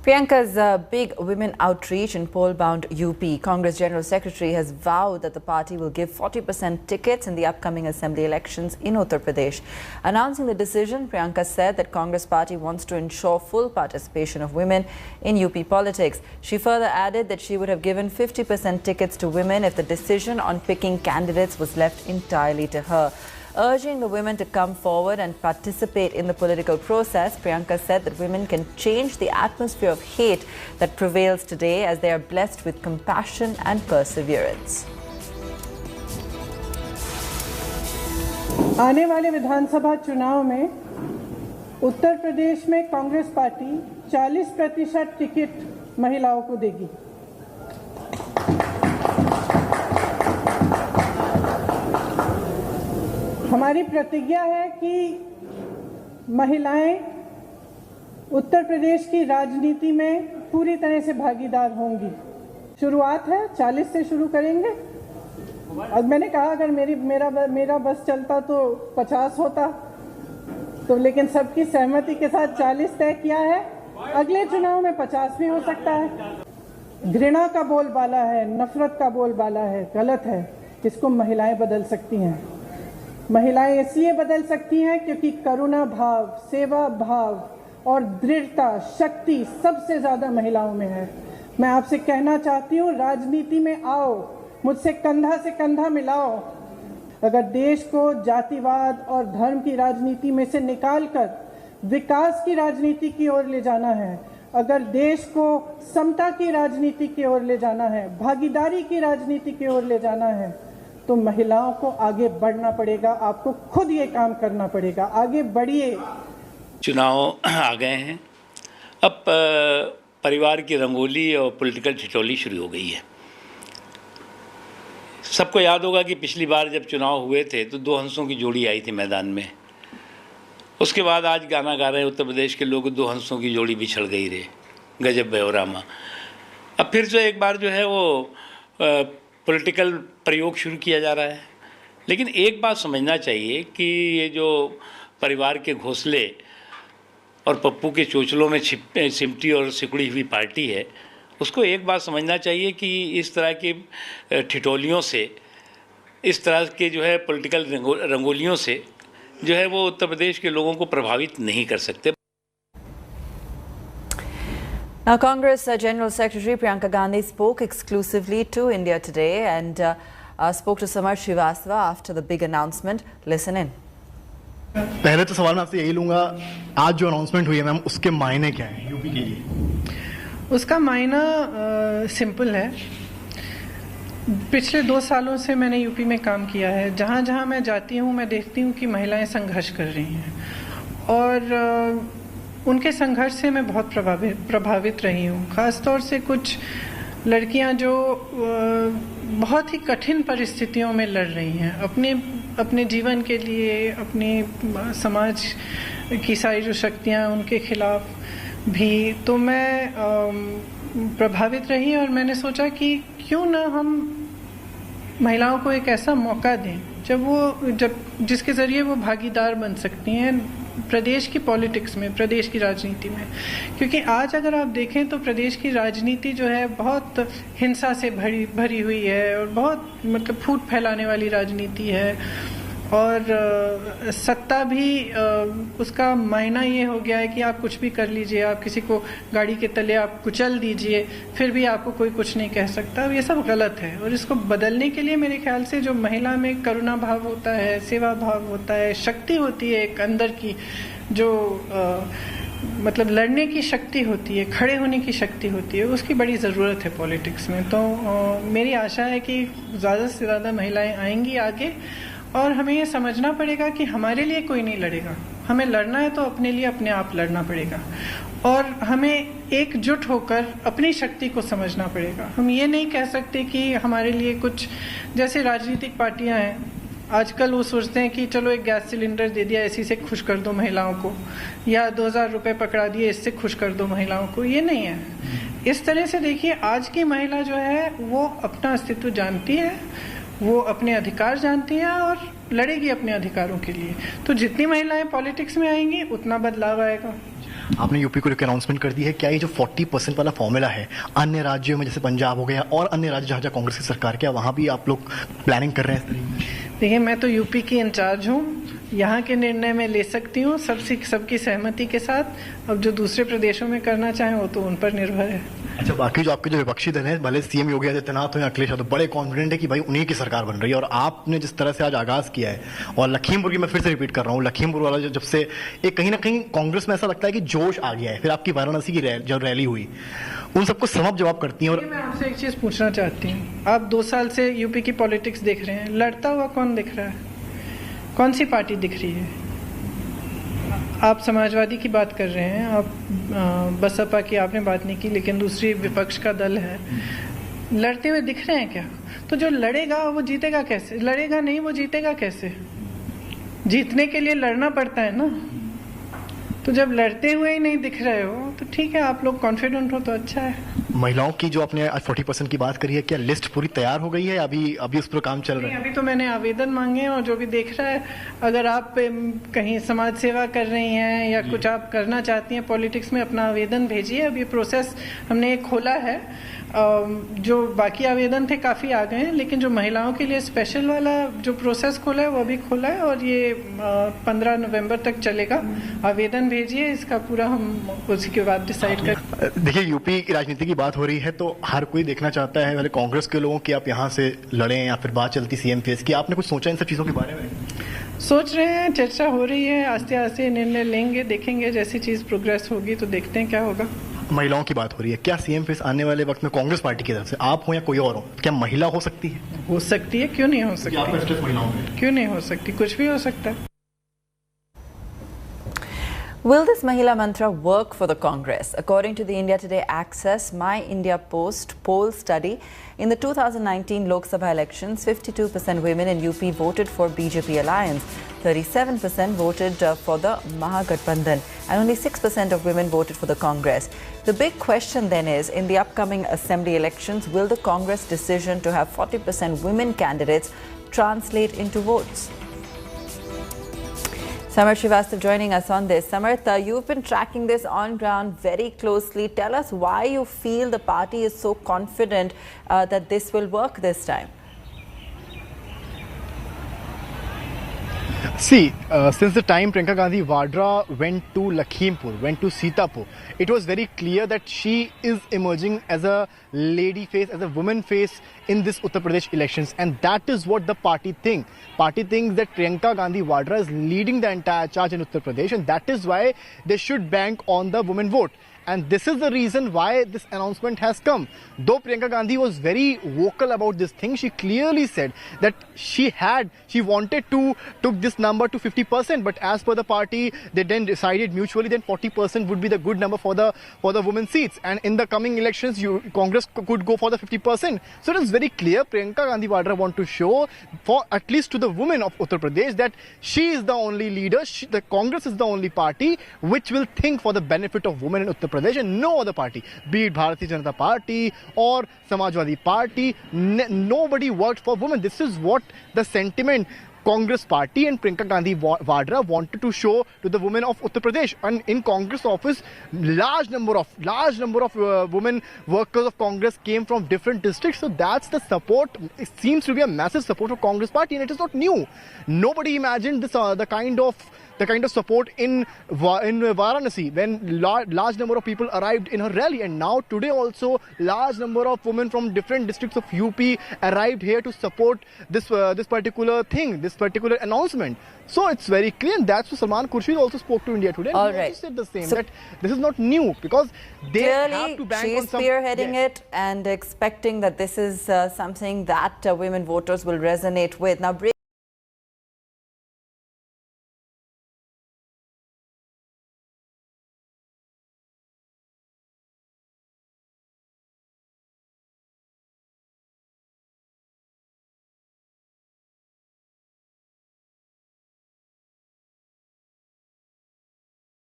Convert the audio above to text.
Priyanka's big women outreach in poll-bound UP. Congress General Secretary has vowed that the party will give 40% tickets in the upcoming assembly elections in Uttar Pradesh. Announcing the decision, Priyanka said that Congress party wants to ensure full participation of women in UP politics. She further added that she would have given 50% tickets to women if the decision on picking candidates was left entirely to her. Urging the women to come forward and participate in the political process, Priyanka said that women can change the atmosphere of hate that prevails today as they are blessed with compassion and perseverance. आने वाले विधानसभा चुनाव में उत्तर प्रदेश में Congress party 40% ticket महिलाओं को देगी। हमारी प्रतिज्ञा है कि महिलाएं उत्तर प्रदेश की राजनीति में पूरी तरह से भागीदार होंगी। शुरुआत है, 40 से शुरू करेंगे। अब मैंने कहा अगर मेरा बस चलता तो 50 होता, तो लेकिन सबकी सहमति के साथ 40 तय किया है। अगले चुनाव में 50 भी हो सकता है। घृणा का बोलबाला है, नफरत का बोलबाला है, गलत है। इसको महिलाएं बदल सकती हैं। महिलाएं इसलिए बदल सकती हैं क्योंकि करुणा भाव, सेवा भाव और दृढ़ता, शक्ति सबसे ज्यादा महिलाओं में है। मैं आपसे कहना चाहती हूँ, राजनीति में आओ, मुझसे कंधा से कंधा मिलाओ। अगर देश को जातिवाद और धर्म की राजनीति में से निकालकर विकास की राजनीति की ओर ले जाना है, अगर देश को समता की राजनीति की ओर ले जाना है, भागीदारी की राजनीति की ओर ले जाना है, तो महिलाओं को आगे बढ़ना पड़ेगा। आपको खुद ये काम करना पड़ेगा। आगे बढ़िए। चुनाव आ गए हैं, अब परिवार की रंगोली और पॉलिटिकल ठिठोली शुरू हो गई है। सबको याद होगा कि पिछली बार जब चुनाव हुए थे तो दो हंसों की जोड़ी आई थी मैदान में। उसके बाद आज गाना गा रहे हैं उत्तर प्रदेश के लोग, दो हंसों की जोड़ी बिछड़ गई रे, गजब बेओरामा। अब फिर जो एक बार जो है वो पॉलिटिकल प्रयोग शुरू किया जा रहा है। लेकिन एक बात समझना चाहिए कि ये जो परिवार के घोंसले और पप्पू के चोचलों में सिमटी और सिकुड़ी हुई पार्टी है, उसको एक बात समझना चाहिए कि इस तरह की ठिठोलियों से, इस तरह के जो है पॉलिटिकल रंगोलियों से जो है वो उत्तर प्रदेश के लोगों को प्रभावित नहीं कर सकते। Now, Congress General Secretary Priyanka Gandhi spoke exclusively to India Today and spoke to Samarth Srivastava after the big announcement. Listen in. पहले तो सवाल मैं आपसे यही लूँगा, आज जो अनाउंसमेंट हुई है मैम, उसके मायने क्या हैं यूपी के लिए? उसका मायना सिंपल है। पिछले 2 सालों से मैंने यूपी में काम किया है। जहाँ जहाँ मैं जाती हूँ मैं देखती हूँ कि महिलाएं संघर्ष कर रही हैं और उनके संघर्ष से मैं बहुत प्रभावित रही हूँ। ख़ासतौर से कुछ लड़कियाँ जो बहुत ही कठिन परिस्थितियों में लड़ रही हैं अपने जीवन के लिए, अपने समाज की सारी जो शक्तियाँ उनके खिलाफ भी। तो मैं प्रभावित रही और मैंने सोचा कि क्यों ना हम महिलाओं को एक ऐसा मौका दें जब जिसके ज़रिए वो भागीदार बन सकती हैं प्रदेश की पॉलिटिक्स में, प्रदेश की राजनीति में। क्योंकि आज अगर आप देखें तो प्रदेश की राजनीति जो है बहुत हिंसा से भरी हुई है और बहुत मतलब फूट फैलाने वाली राजनीति है और सत्ता भी उसका मायना ये हो गया है कि आप कुछ भी कर लीजिए, आप किसी को गाड़ी के तले आप कुचल दीजिए, फिर भी आपको कोई कुछ नहीं कह सकता। ये सब गलत है और इसको बदलने के लिए मेरे ख्याल से जो महिला में करुणा भाव होता है, सेवा भाव होता है, शक्ति होती है एक अंदर की, जो मतलब लड़ने की शक्ति होती है, खड़े होने की शक्ति होती है, उसकी बड़ी ज़रूरत है पॉलिटिक्स में। तो मेरी आशा है कि ज़्यादा से ज़्यादा महिलाएं आएंगी आगे और हमें ये समझना पड़ेगा कि हमारे लिए कोई नहीं लड़ेगा। हमें लड़ना है तो अपने लिए अपने आप लड़ना पड़ेगा और हमें एकजुट होकर अपनी शक्ति को समझना पड़ेगा। हम ये नहीं कह सकते कि हमारे लिए कुछ, जैसे राजनीतिक पार्टियां हैं आजकल, वो सोचते हैं कि चलो एक गैस सिलेंडर दे दिया, इसी से खुश कर दो महिलाओं को, या 2000 रुपये पकड़ा दिए, इससे खुश कर दो महिलाओं को। ये नहीं है। इस तरह से देखिए, आज की महिला जो है वो अपना अस्तित्व जानती है, वो अपने अधिकार जानती हैं और लड़ेगी अपने अधिकारों के लिए। तो जितनी महिलाएं पॉलिटिक्स में आएंगी उतना बदलाव आएगा। आपने यूपी को लेकर अनाउंसमेंट कर दी है, क्या ये जो 40% वाला फॉर्मूला है अन्य राज्यों में जैसे पंजाब हो गया और अन्य राज्य जहाँ जहाँ कांग्रेस की सरकार, क्या वहाँ भी आप लोग प्लानिंग कर रहे हैं? देखिए, मैं तो यूपी की इंचार्ज हूँ, यहाँ के निर्णय में ले सकती हूँ सबकी सहमति के साथ। अब जो दूसरे प्रदेशों में करना चाहें वो तो उन पर निर्भर है। अच्छा, बाकी जो आपके जो विपक्षी दल है, भले सीएम योगी आदित्यनाथ हो या अखिलेश यादव, बड़े कॉन्फिडेंट है कि भाई उन्हीं की सरकार बन रही है। और आपने जिस तरह से आज आगाज किया है, और लखीमपुर की मैं फिर से रिपीट कर रहा हूँ, लखीमपुर वाला जब से एक कहीं ना कहीं कांग्रेस में ऐसा लगता है कि जोश आ गया है। फिर आपकी वाराणसी की जो रैली हुई, उन सबको सबब जवाब करती हैं। और मैं आपसे एक चीज पूछना चाहती हूँ, आप 2 साल से यूपी की पॉलिटिक्स देख रहे हैं, लड़ता हुआ कौन दिख रहा है? कौन सी पार्टी दिख रही है? आप समाजवादी की बात कर रहे हैं, आप बसपा की आपने बात नहीं की, लेकिन दूसरी विपक्ष का दल है, लड़ते हुए दिख रहे हैं क्या? तो जो लड़ेगा वो जीतेगा कैसे? लड़ेगा नहीं, वो जीतेगा कैसे? जीतने के लिए लड़ना पड़ता है ना। तो जब लड़ते हुए ही नहीं दिख रहे हो तो ठीक है, आप लोग कॉन्फिडेंट हो तो अच्छा है। महिलाओं की जो आपने आज 40% की बात करी है, क्या लिस्ट पूरी तैयार हो गई है? अभी उस पर काम चल रहा है? अभी तो मैंने आवेदन मांगे हैं, और जो भी देख रहा है, अगर आप कहीं समाज सेवा कर रही हैं या कुछ आप करना चाहती हैं पॉलिटिक्स में, अपना आवेदन भेजिए। अब ये प्रोसेस हमने एक खोला है, जो बाकी आवेदन थे काफ़ी आ गए हैं, लेकिन जो महिलाओं के लिए स्पेशल वाला जो प्रोसेस खोला है वो अभी खोला है, और ये 15 नवंबर तक चलेगा। आवेदन भेजिए, इसका पूरा हम उसी के बाद डिसाइड कर। देखिए, यूपी की राजनीति की बात हो रही है तो हर कोई देखना चाहता है, पहले कांग्रेस के लोगों की आप यहाँ से लड़ें या फिर बात चलती सीएम फेस की। आपने कुछ सोचा इन सब चीज़ों के बारे में? सोच रहे हैं, चर्चा हो रही है, आस्ते आस्ते निर्णय लेंगे, देखेंगे जैसी चीज़ प्रोग्रेस होगी तो देखते हैं क्या होगा। महिलाओं की बात हो रही है, क्या सीएम फेस आने वाले वक्त में कांग्रेस पार्टी की तरफ से, आप हो या कोई और हो, क्या महिला हो सकती है? हो सकती है, क्यों नहीं हो सकती? क्यों नहीं हो सकती? कुछ भी हो सकता है। Will this Mahila Mantra work for the Congress? According to the India Today Access My India Post poll study, in the 2019 Lok Sabha elections, 52% women in UP voted for BJP alliance, 37% voted for the Mahagathbandhan, and only 6% of women voted for the Congress. The big question then is, in the upcoming assembly elections, will the Congress decision to have 40% women candidates translate into votes? Samarth Srivastava joining us on this. Samarth, you've been tracking this on ground very closely. Tell us why you feel the party is so confident that this will work this time. See, since the time Priyanka Gandhi Vadra went to Lakhimpur, went to Sitapur, it was very clear that she is emerging as a lady face, as a woman face in this Uttar Pradesh elections, and that is what the party thinks. Party thinks that Priyanka Gandhi Vadra is leading the entire charge in Uttar Pradesh, and that is why they should bank on the women vote. And this is the reason why this announcement has come. Though Priyanka Gandhi was very vocal about this thing, she clearly said that she wanted to took this number to 50%, but as per the party, they then decided mutually then 40% would be the good number for the women seats. And in the coming elections, Congress could go for the 50%. So it is very clear Priyanka Gandhi Vadra want to show, for at least to the women of Uttar Pradesh, that she is the only leader. The Congress is the only party which will think for the benefit of women in Uttar Pradesh, and no other party, be it Bharatiya Janata Party or Samajwadi Party, nobody worked for women. This is what the sentiment Congress Party and Priyanka Gandhi Vadra wanted to show to the women of Uttar Pradesh. And in Congress office, large number of women workers of Congress came from different districts. So that's the support. It seems to be a massive support for Congress Party, and it is not new. Nobody imagined this the kind of support in Varanasi when large number of people arrived in her rally, and now today also large number of women from different districts of UP arrived here to support this particular thing, this particular announcement. So it's very clear, and that's what Salman Khurshid also spoke to India Today. All and he right. also said the same, that this is not new, because they have to bank on some... Clearly, she is spearheading it and expecting that this is something that women voters will resonate with. Now,